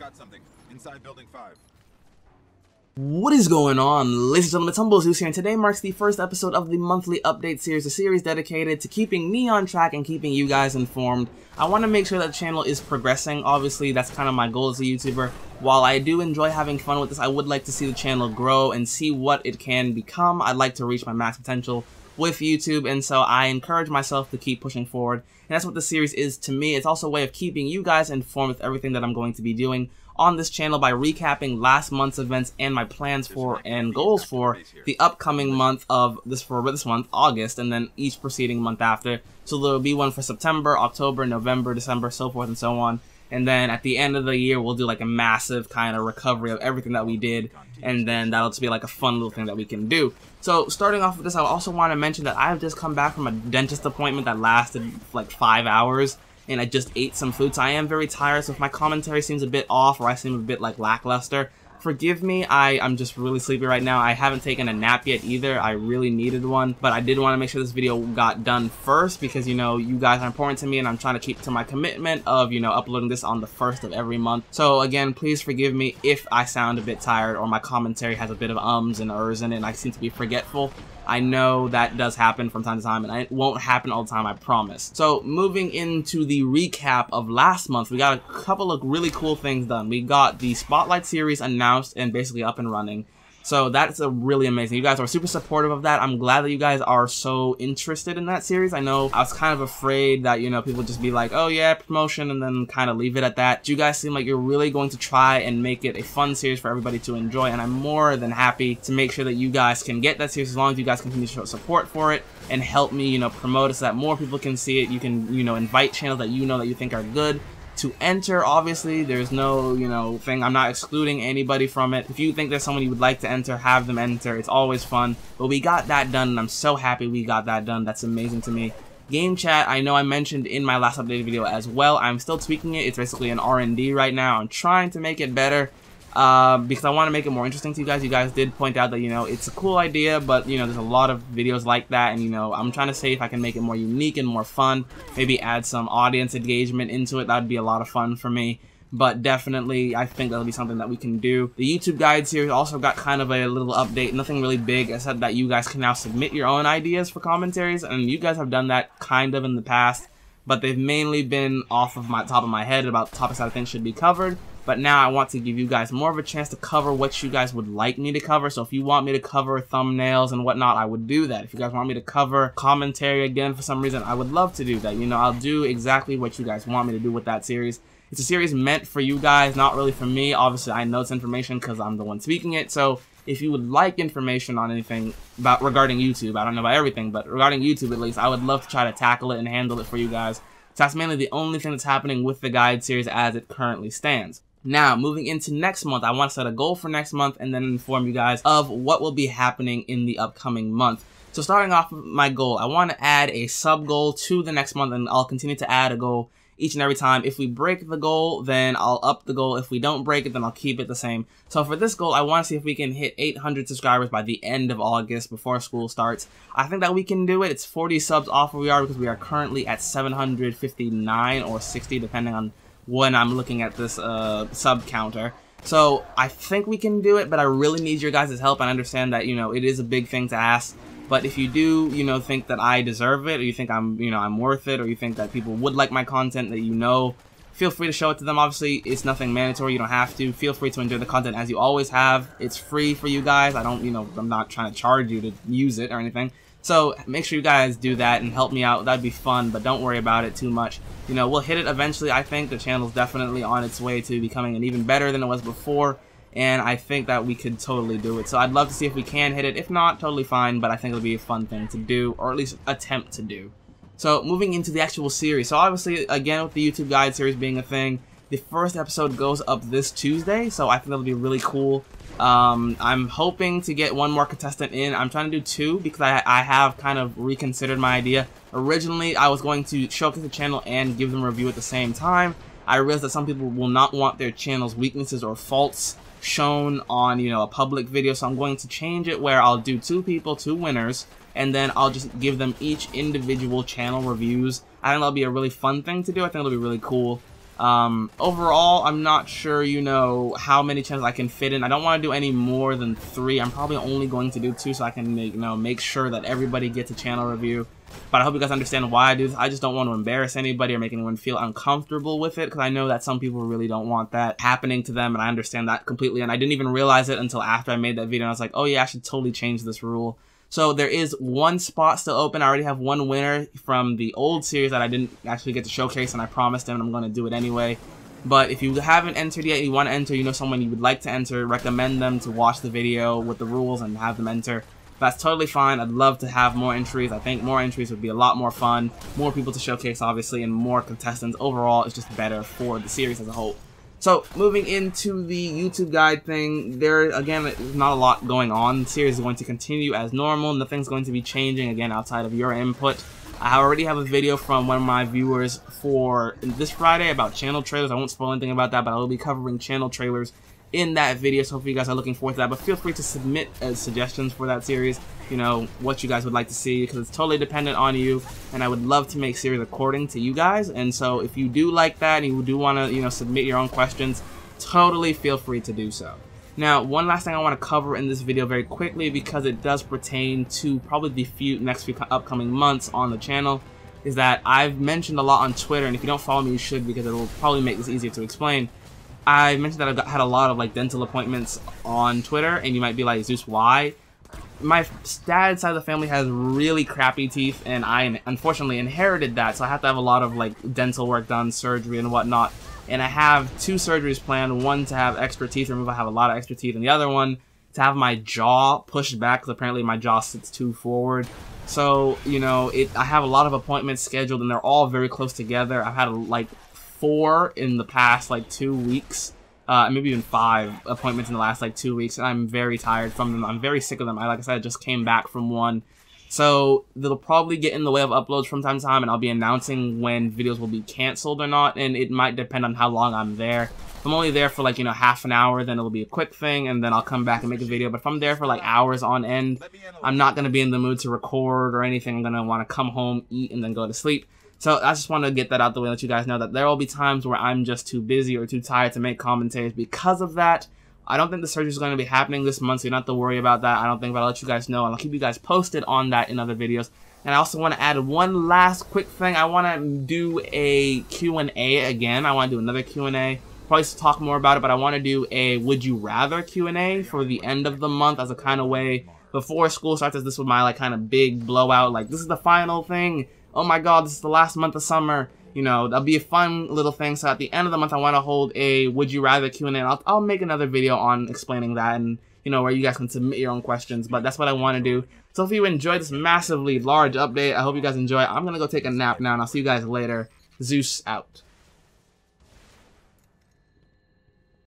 got something. Inside building 5. What is going on, ladies and gentlemen? It's HumbleZeus here, and today marks the first episode of the monthly update series, a series dedicated to keeping me on track and keeping you guys informed. I want to make sure that the channel is progressing. Obviously, that's kind of my goal as a YouTuber. While I do enjoy having fun with this, I would like to see the channel grow and see what it can become. I'd like to reach my max potential with YouTube, and so I encourage myself to keep pushing forward. And that's what this series is to me. It's also a way of keeping you guys informed with everything that I'm going to be doing on this channel by recapping last month's events and my plans for and goals for the upcoming month of this month, August, and then each preceding month after. So there will be one for September, October, November, December, so forth and so on. And then at the end of the year, we'll do like a massive kind of recovery of everything that we did, and then that'll just be like a fun little thing that we can do. So starting off with this, I also want to mention that I've just come back from a dentist appointment that lasted like 5 hours, and I just ate some food, so I am very tired. So if my commentary seems a bit off or I seem a bit like lackluster, forgive me. I'm just really sleepy right now. I haven't taken a nap yet either. I really needed one, but I did want to make sure this video got done first because, you know, you guys are important to me and I'm trying to keep to my commitment of, you know, uploading this on the 1st of every month. So again, please forgive me if I sound a bit tired or my commentary has a bit of ums and ers in it and I seem to be forgetful. I know that does happen from time to time, and it won't happen all the time, I promise. So moving into the recap of last month, we got a couple of really cool things done. We got the Spotlight series announced and basically up and running. So that's really amazing. You guys are super supportive of that. I'm glad that you guys are so interested in that series. I know I was kind of afraid that, you know, people just be like, oh yeah, promotion, and then kind of leave it at that. You guys seem like you're really going to try and make it a fun series for everybody to enjoy, and I'm more than happy to make sure that you guys can get that series as long as you guys continue to show support for it and help me, you know, promote it so that more people can see it. You can, you know, invite channels that you think are good to enter. Obviously, there's no, you know, thing. I'm not excluding anybody from it. If you think there's someone you would like to enter, have them enter. It's always fun. But we got that done, and I'm so happy we got that done. That's amazing to me. Game chat, I know I mentioned in my last updated video as well. I'm still tweaking it. It's basically an R&D right now. I'm trying to make it better because I want to make it more interesting to you guys. You guys did point out that, you know, it's a cool idea, but, you know, there's a lot of videos like that, and, you know, I'm trying to see if I can make it more unique and more fun. Maybe add some audience engagement into it. That would be a lot of fun for me. But definitely, I think that'll be something that we can do. The YouTube guide series also got kind of a little update. Nothing really big, except that you guys can now submit your own ideas for commentaries, and you guys have done that kind of in the past, but they've mainly been off of my top of my head about topics that I think should be covered. But now I want to give you guys more of a chance to cover what you guys would like me to cover. So if you want me to cover thumbnails and whatnot, I would do that. If you guys want me to cover commentary again for some reason, I would love to do that. You know, I'll do exactly what you guys want me to do with that series. It's a series meant for you guys, not really for me. Obviously, I know it's information because I'm the one speaking it. So if you would like information on anything regarding YouTube, I don't know about everything, but regarding YouTube at least, I would love to try to tackle it and handle it for you guys. So that's mainly the only thing that's happening with the guide series as it currently stands. Now, moving into next month, I want to set a goal for next month and then inform you guys of what will be happening in the upcoming month. So starting off with my goal, I want to add a sub goal to the next month, and I'll continue to add a goal each and every time. If we break the goal, then I'll up the goal. If we don't break it, then I'll keep it the same. So for this goal, I want to see if we can hit 800 subscribers by the end of August before school starts. I think that we can do it. It's 40 subs off where we are because we are currently at 759 or 60, depending on when I'm looking at this sub counter. So I think we can do it, but I really need your guys' help. I understand that, you know, it is a big thing to ask, but if you do, you know, think that I deserve it, or you think I'm, you know, I'm worth it, or you think that people would like my content, that, you know, feel free to show it to them. Obviously, it's nothing mandatory. You don't have to. Feel free to enjoy the content as you always have. It's free for you guys. I don't, you know, I'm not trying to charge you to use it or anything. So make sure you guys do that and help me out. That'd be fun, but don't worry about it too much. You know, we'll hit it eventually. I think the channel's definitely on its way to becoming an even better than it was before, and I think that we could totally do it. So I'd love to see if we can hit it. If not, totally fine, but I think it'll be a fun thing to do, or at least attempt to do. So moving into the actual series. So obviously, again, with the YouTube guide series being a thing, the first episode goes up this Tuesday, so I think that'll be really cool. I'm hoping to get one more contestant in. I'm trying to do 2 because I have kind of reconsidered my idea. Originally, I was going to showcase the channel and give them a review at the same time. I realized that some people will not want their channel's weaknesses or faults shown on, you know, a public video, so I'm going to change it where I'll do 2 people, 2 winners, and then I'll just give them each individual channel reviews. I think that'll be a really fun thing to do. I think it'll be really cool. Overall, I'm not sure, you know, how many channels I can fit in. I don't want to do any more than 3. I'm probably only going to do 2 so I can make sure that everybody gets a channel review. But I hope you guys understand why I do this. I just don't want to embarrass anybody or make anyone feel uncomfortable with it, because I know that some people really don't want that happening to them, and I understand that completely. And I didn't even realize it until after I made that video, and I was like, oh yeah, I should totally change this rule. So there is 1 spot still open. I already have 1 winner from the old series that I didn't actually get to showcase, and I promised him, and I'm going to do it anyway. But if you haven't entered yet, you want to enter, you know someone you would like to enter, recommend them to watch the video with the rules and have them enter. That's totally fine. I'd love to have more entries. I think more entries would be a lot more fun, more people to showcase, obviously, and more contestants. Overall, it's just better for the series as a whole. So, moving into the YouTube guide thing, there, again, there's not a lot going on. The series is going to continue as normal. Nothing's going to be changing, again, outside of your input. I already have a video from one of my viewers for this Friday about channel trailers. I won't spoil anything about that, but I will be covering channel trailers in that video, so hopefully you guys are looking forward to that. But feel free to submit suggestions for that series, you know, what you guys would like to see, because it's totally dependent on you, and I would love to make series according to you guys. And so if you do like that and you do want to, you know, submit your own questions, totally feel free to do so. Now, one last thing I want to cover in this video very quickly, because it does pertain to probably the next few upcoming months on the channel, is that I've mentioned a lot on Twitter, and if you don't follow me, you should, because it will probably make this easier to explain. I mentioned that I've had a lot of like dental appointments on Twitter, and you might be like, Zeus, why? My dad's side of the family has really crappy teeth, and I unfortunately inherited that, so I have to have a lot of like dental work done, surgery and whatnot. And I have 2 surgeries planned, one to have extra teeth removed, I have a lot of extra teeth, and the other one to have my jaw pushed back, because apparently my jaw sits too forward. So, you know, I have a lot of appointments scheduled, and they're all very close together. I've had like 4 in the past like 2 weeks, maybe even 5 appointments in the last like 2 weeks, and I'm very tired from them. I'm very sick of them. Like I said, I just came back from one. So they'll probably get in the way of uploads from time to time, and I'll be announcing when videos will be canceled or not, and it might depend on how long I'm there. If I'm only there for like, you know, half an hour, then it'll be a quick thing, and then I'll come back and make a video. But if I'm there for like hours on end, I'm not going to be in the mood to record or anything. I'm going to want to come home, eat, and then go to sleep. So I just want to get that out the way, let you guys know that there will be times where I'm just too busy or too tired to make commentaries because of that. I don't think the surgery is going to be happening this month, so you don't have to worry about that. I don't think, but I'll let you guys know, and I'll keep you guys posted on that in other videos. And I also want to add one last quick thing. I want to do a Q&A again. I want to do another Q&A. Probably talk more about it, but I want to do a Would You Rather Q&A for the end of the month as a kind of way before school starts, as this was my like kind of big blowout. Like, this is the final thing. Oh my god, this is the last month of summer. You know, that'll be a fun little thing. So at the end of the month, I want to hold a Would You Rather Q&A. And I'll make another video on explaining that, and, you know, where you guys can submit your own questions. But that's what I want to do. So if you enjoyed this massively large update, I hope you guys enjoy. I'm going to go take a nap now, and I'll see you guys later. Zeus out.